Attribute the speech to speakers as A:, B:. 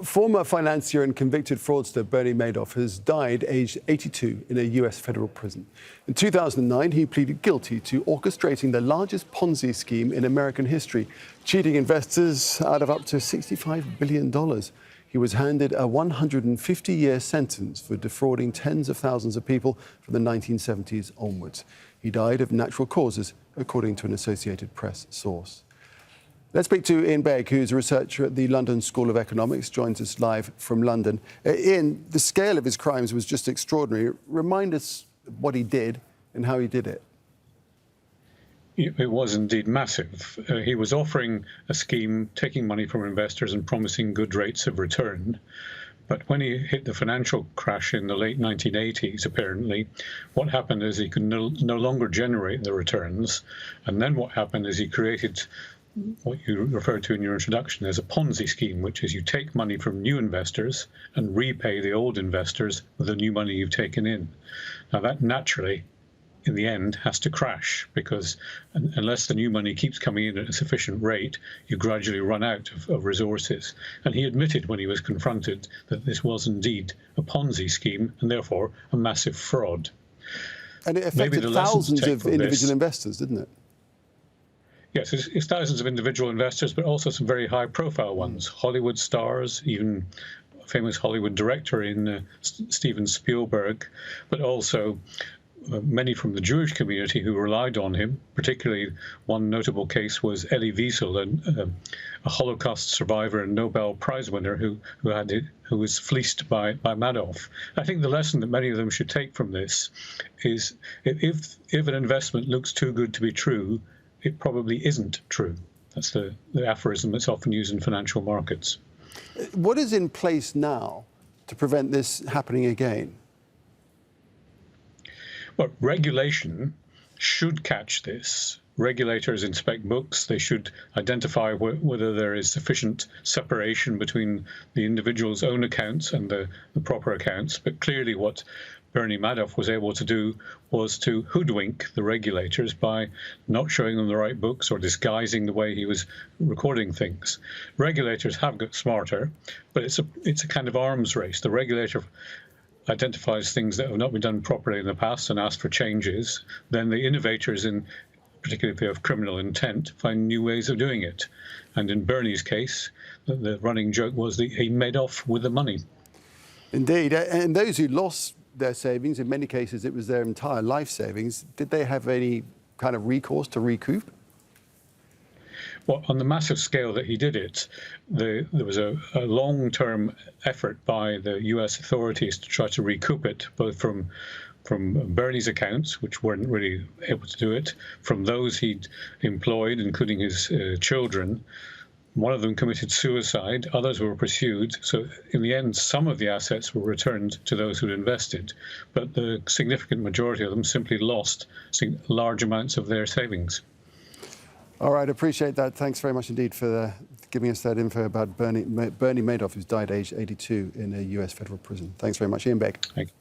A: Former financier and convicted fraudster Bernie Madoff has died aged 82 in a US federal prison. In 2009, he pleaded guilty to orchestrating the largest Ponzi scheme in American history, cheating investors out of up to $65 billion. He was handed a 150-year sentence for defrauding tens of thousands of people from the 1970s onwards. He died of natural causes, according to an Associated Press source. Let's speak to Ian Begg, who's a researcher at the London School of Economics, joins us live from London. Ian, the scale of his crimes was just extraordinary. Remind us what he did and how he did it.
B: It was indeed massive. He was offering a scheme, taking money from investors and promising good rates of return. But when he hit the financial crash in the late 1980s, apparently, what happened is he could no longer generate the returns. And then what happened is he created what you referred to in your introduction as a Ponzi scheme, which is you take money from new investors and repay the old investors with the new money you've taken in. Now, that naturally, in the end, has to crash, because unless the new money keeps coming in at a sufficient rate, you gradually run out of resources. And he admitted when he was confronted that this was indeed a Ponzi scheme and therefore a massive fraud.
A: And it affected thousands of individual investors, didn't it?
B: Yes, it's thousands of individual investors, but also some very high-profile ones. Hollywood stars, even a famous Hollywood director in Steven Spielberg, but also many from the Jewish community who relied on him. Particularly, one notable case was Elie Wiesel, a Holocaust survivor and Nobel Prize winner who was fleeced by Madoff. I think the lesson that many of them should take from this is if an investment looks too good to be true, it probably isn't true. That's the aphorism that's often used in financial markets.
A: What is in place now to prevent this happening again?
B: Well, regulation should catch this. Regulators inspect books. They should identify whether there is sufficient separation between the individual's own accounts and the proper accounts. But clearly what Bernie Madoff was able to do was to hoodwink the regulators by not showing them the right books or disguising the way he was recording things. Regulators have got smarter, but it's a kind of arms race. The regulator identifies things that have not been done properly in the past and asks for changes. Then the innovators, particularly if they have criminal intent, find new ways of doing it. And in Bernie's case, the running joke was that he made off with the money. Indeed.
A: And those who lost their savings, in many cases it was their entire life savings, did they have any kind of recourse to recoup?
B: Well, on the massive scale that he did it, there was a long-term effort by the US authorities to try to recoup it, both from Bernie's accounts, which weren't really able to do it, from those he'd employed, including his children. One of them committed suicide, others were pursued. So in the end, some of the assets were returned to those who'd invested, but the significant majority of them simply lost large amounts of their savings.
A: All right, appreciate that. Thanks very much indeed for giving us that info about Bernie Madoff, who's died aged 82 in a US federal prison. Thanks very much, Ian Begg.
B: Thank you.